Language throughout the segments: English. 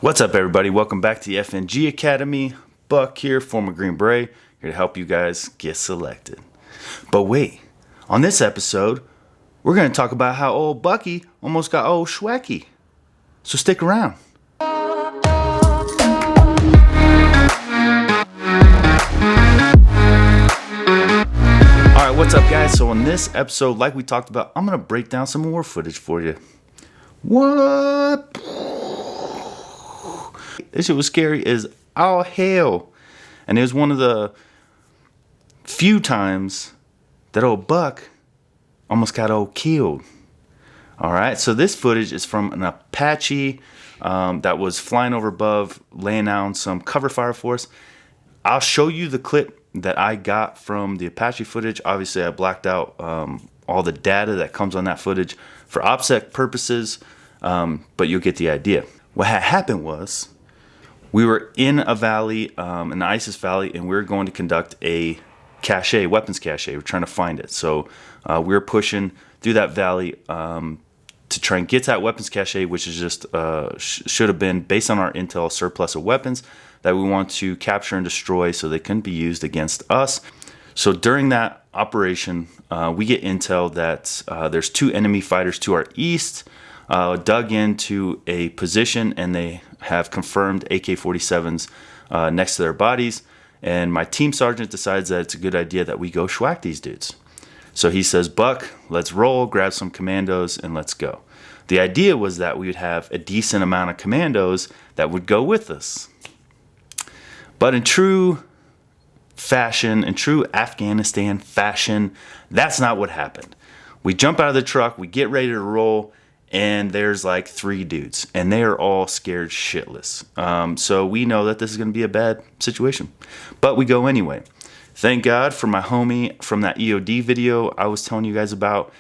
What's up, everybody? Welcome back to the FNG Academy. Buck here, former Green Beret, here to help you guys get selected. But wait, on this episode, we're going to talk about how old Bucky almost got old Schwecky. So stick around. Alright, what's up, guys? So on this episode, like we talked about, I'm going to break down some more footage for you. What? This shit was scary as all hell. And it was one of the few times that old Buck almost got old killed. Alright, so this footage is from an Apache that was flying over above, laying down some cover fire for us. I'll show you the clip that I got from the Apache footage. Obviously, I blacked out all the data that comes on that footage for OPSEC purposes, but you'll get the idea. What had happened was, we were in a valley, in the ISIS valley, and we were going to conduct a cache, weapons cache. We're trying to find it. So we were pushing through that valley to try and get to that weapons cache, which is just should have been, based on our intel, surplus of weapons that we want to capture and destroy so they couldn't be used against us. So during that operation, we get intel that there's two enemy fighters to our east, dug into a position, and they have confirmed AK-47s next to their bodies. And my team sergeant decides that it's a good idea that we go schwack these dudes. So he says, Buck, let's roll, grab some commandos, and let's go. The idea was that we would have a decent amount of commandos that would go with us. But in true fashion, in true Afghanistan fashion, that's not what happened. We jump out of the truck, we get ready to roll, and there's like three dudes, and they are all scared shitless. So we know that this is going to be a bad situation, but we go anyway. Thank God for my homie from that EOD video I was telling you guys about.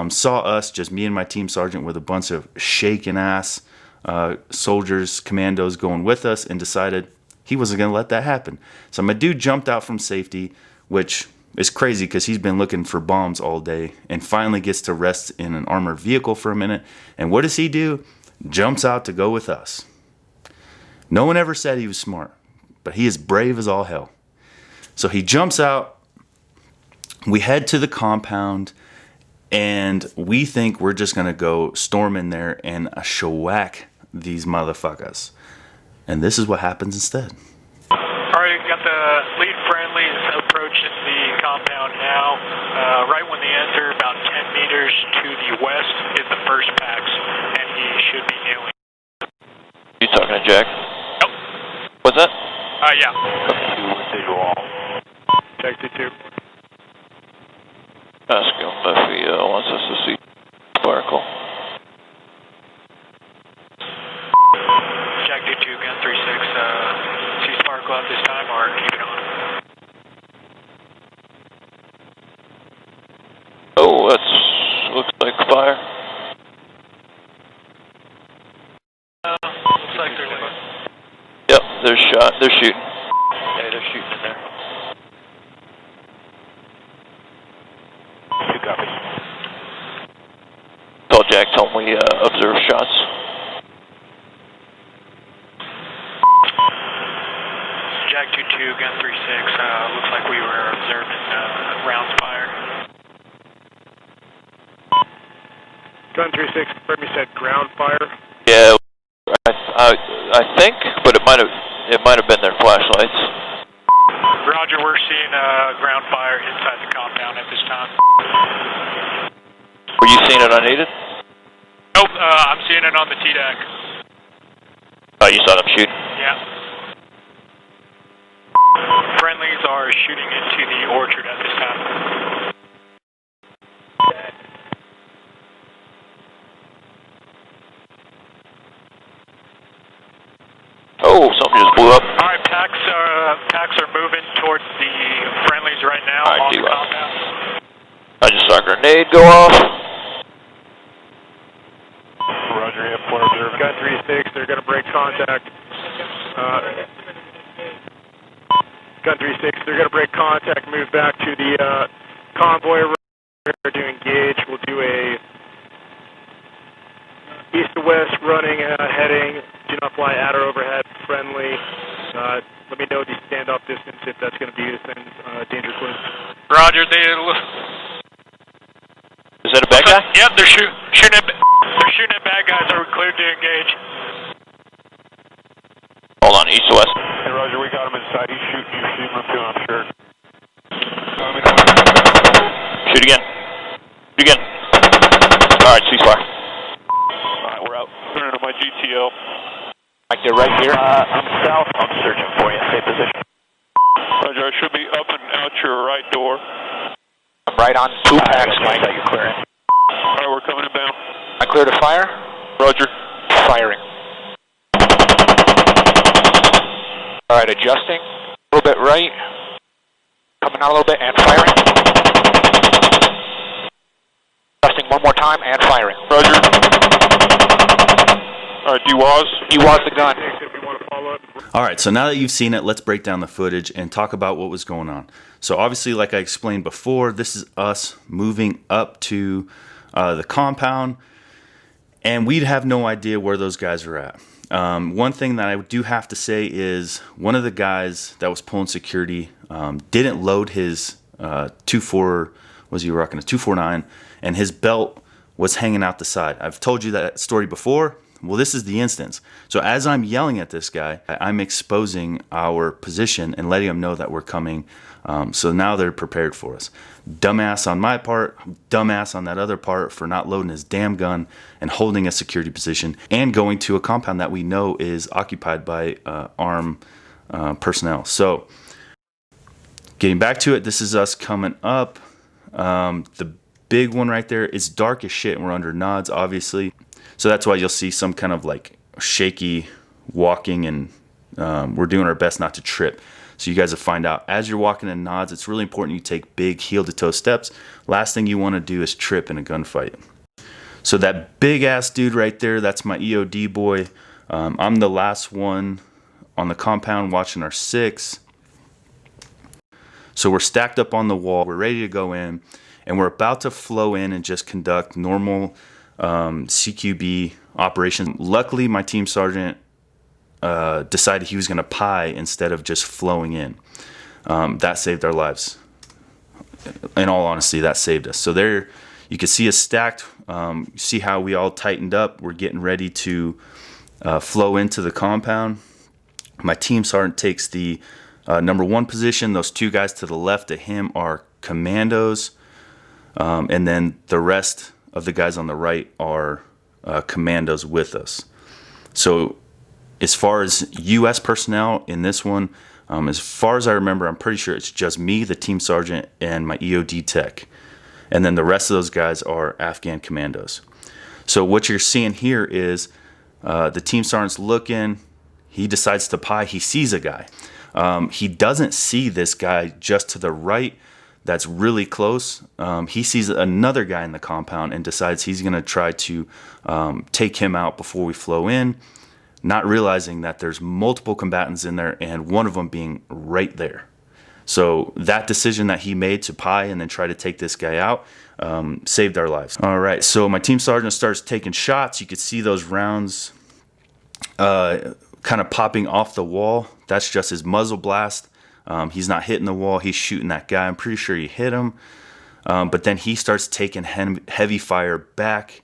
Saw us, just me and my team sergeant, with a bunch of shaking ass soldiers, commandos going with us, and decided he wasn't going to let that happen. So my dude jumped out from safety, which is crazy because he's been looking for bombs all day, and finally gets to rest in an armored vehicle for a minute. And what does he do? Jumps out to go with us. No one ever said he was smart, but he is brave as all hell. So he jumps out. We head to the compound, and we think we're just going to go storm in there and shellac these motherfuckers. And this is what happens instead. Alright, got the lead friendlies approaching the compound now. Right when they enter, about 10 meters to the west is the first Pax, and he should be kneeling. You talking to Jack? Nope. What's that? Yeah. Visual. Jack 2-2. Ask him if he wants us to see Sparkle. Jack 2-2, gun 3-6. See Sparkle at this time, or keep it on? Oh, that's looks like fire. Looks like they're doing. Yep, they're shot. They're shooting. Yeah, they're shooting in there. You copy. Call Jack, tell him we observe shots. Jack 2-2, gun 3-6. Looks like we were observing rounds fired. Gun 3-6, confirm you said ground fire? Yeah, I think, but it might have been their flashlights. Roger, we're seeing ground fire inside the compound at this time. Were you seeing it unaided? Nope, I'm seeing it on the T-deck. Oh, you saw them shoot? Yeah. Friendlies are shooting into the orchard at this time. Oh, something just blew up. Alright, Pax are moving towards the friendlies right now on the compound. I just saw a grenade go off. Roger, yeah, point observed. Gun 3-6, they're going to break contact. Gun 3-6, they're going to break contact, move back to the convoy. We're to engage. We'll do a East to west, running, heading, do not fly at or overhead, friendly. Let me know the standoff distance if that's going to be within danger clear. Roger, Is that a bad guy? Yep, they're shooting at bad guys, so we're cleared to engage. Hold on, east to west. Hey, Roger, we got him inside. He's shooting you. Shoot him too, I'm sure. Shoot again. Shoot again. Alright, ceasefire. Alright, we're out. Turning to my GTL. Like they're right here. I'm south. I'm searching for you. Stay position. Roger, I should be up and out your right door. I'm right on 2 packs, Mike. You're clearing. Alright, we're coming inbound. I clear to fire. Roger. Firing. Alright, adjusting. A little bit right. Coming out a little bit and firing. Adjusting one more time and firing. Roger. Alright, DWAS. DWAS the gun. All right, so now that you've seen it, let's break down the footage and talk about what was going on. So obviously, like I explained before, this is us moving up to the compound, and we'd have no idea where those guys are at. One thing that I do have to say is one of the guys that was pulling security didn't load his 249, and his belt was hanging out the side. I've told you that story before. Well, this is the instance. So as I'm yelling at this guy, I'm exposing our position and letting them know that we're coming. So now they're prepared for us. Dumbass on my part, dumbass on that other part for not loading his damn gun and holding a security position and going to a compound that we know is occupied by armed personnel. So getting back to it, this is us coming up. The big one right there is dark as shit and we're under nods, obviously. So that's why you'll see some kind of like shaky walking, and we're doing our best not to trip. So you guys will find out as you're walking in nods, it's really important you take big heel to toe steps. Last thing you want to do is trip in a gunfight. So that big ass dude right there, that's my EOD boy. I'm the last one on the compound watching our 6. So we're stacked up on the wall. We're ready to go in, and we're about to flow in and just conduct normal CQB operation. Luckily, my team sergeant decided he was going to pie instead of just flowing in. That saved our lives. In all honesty, that saved us. So there, you can see us stacked. See how we all tightened up. We're getting ready to flow into the compound. My team sergeant takes the number 1 position. Those 2 guys to the left of him are commandos, and then the rest of the guys on the right are commandos with us. So as far as U.S. personnel in this one, as far as I remember, I'm pretty sure it's just me, the team sergeant, and my EOD tech. And then the rest of those guys are Afghan commandos. So what you're seeing here is the team sergeant's looking. He decides to pie. He sees a guy. He doesn't see this guy just to the right that's really close. He sees another guy in the compound and decides he's going to try to take him out before we flow in, not realizing that there's multiple combatants in there and one of them being right there. So that decision that he made to pie and then try to take this guy out saved our lives. All right, so my team sergeant starts taking shots. You could see those rounds kind of popping off the wall. That's just his muzzle blast. He's not hitting the wall. He's shooting that guy. I'm pretty sure he hit him. But then he starts taking heavy fire back.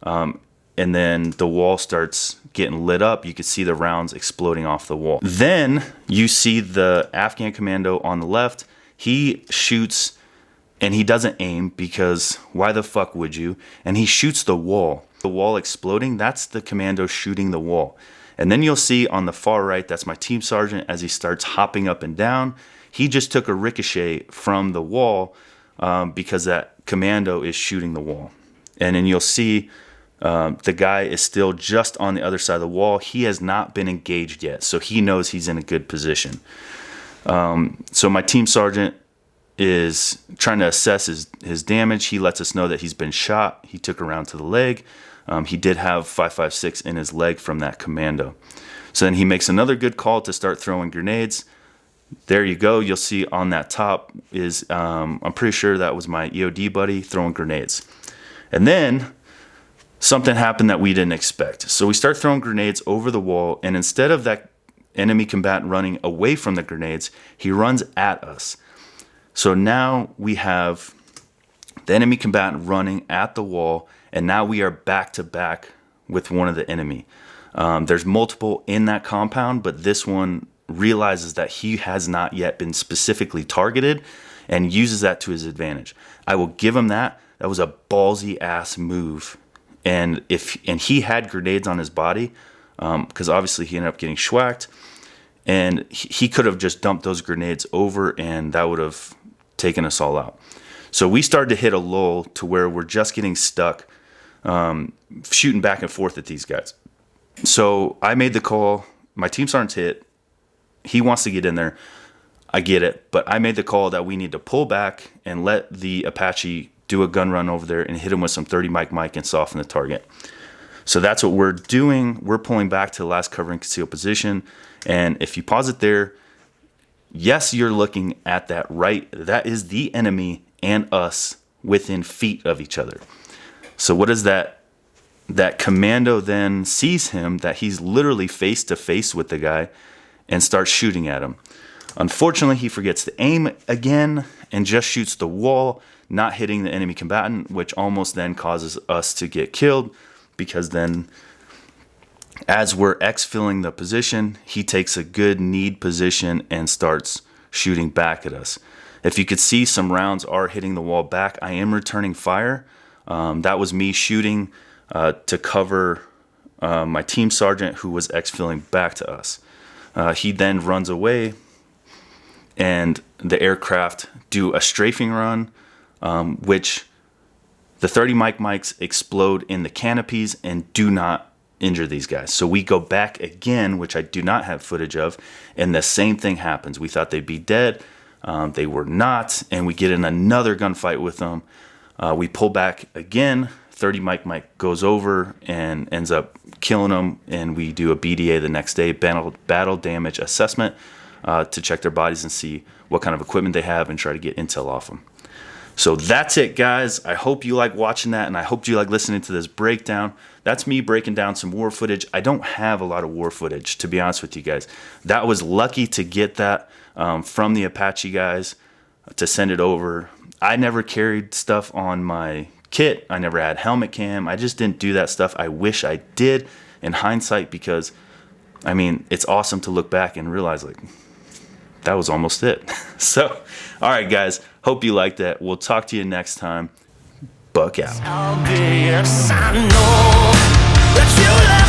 And then the wall starts getting lit up. You can see the rounds exploding off the wall. Then you see the Afghan commando on the left. He shoots, and he doesn't aim because why the fuck would you? And he shoots the wall. The wall exploding, that's the commando shooting the wall. And then you'll see on the far right, that's my team sergeant as he starts hopping up and down. He just took a ricochet from the wall because that commando is shooting the wall. And then you'll see the guy is still just on the other side of the wall. He has not been engaged yet, so he knows he's in a good position. So my team sergeant is trying to assess his damage. He lets us know that he's been shot. He took a round to the leg. He did have 5.56 in his leg from that commando. So then he makes another good call to start throwing grenades. There you go. You'll see on that top is, I'm pretty sure that was my EOD buddy throwing grenades. And then something happened that we didn't expect. So we start throwing grenades over the wall, and instead of that enemy combatant running away from the grenades, he runs at us. So now we have the enemy combatant running at the wall, and now we are back to back with one of the enemy. There's multiple in that compound, but this one realizes that he has not yet been specifically targeted and uses that to his advantage. I will give him that. That was a ballsy ass move. And he had grenades on his body, because obviously he ended up getting schwacked, and he could have just dumped those grenades over, and that would have taken us all out. So we started to hit a lull to where we're just getting stuck, shooting back and forth at these guys. So I made the call. My team sergeant's hit. He wants to get in there. I get it, but I made the call that we need to pull back and let the Apache do a gun run over there and hit him with some 30 mic and soften the target. So that's what we're doing. We're pulling back to the last cover and conceal position. And if you pause it there, yes, you're looking at that right. That is the enemy and us within feet of each other. So what is that? That commando then sees him, that he's literally face to face with the guy, and starts shooting at him. Unfortunately, he forgets to aim again and just shoots the wall, not hitting the enemy combatant, which almost then causes us to get killed, because then as we're exfilling the position, he takes a good need position and starts shooting back at us. If you could see, some rounds are hitting the wall back. I am returning fire. That was me shooting to cover my team sergeant, who was exfilling back to us. He then runs away, and the aircraft do a strafing run, which the 30 mics explode in the canopies and do not injure these guys. So we go back again, which I do not have footage of, and the same thing happens. We thought they'd be dead. They were not, and we get in another gunfight with them. We pull back again. 30 mic goes over and ends up killing them, and we do a BDA the next day, battle damage assessment, to check their bodies and see what kind of equipment they have and try to get intel off them. So that's it, guys. I hope you like watching that, and I hope you like listening to this breakdown. That's me breaking down some war footage. I don't have a lot of war footage, to be honest with you guys. That was lucky to get that from the Apache guys to send it over. I never carried stuff on my kit. I never had helmet cam. I just didn't do that stuff. I wish I did in hindsight, because, I mean, it's awesome to look back and realize, like, that was almost it. So, all right, guys. Hope you liked that. We'll talk to you next time. Buck out. Obvious, I know that you love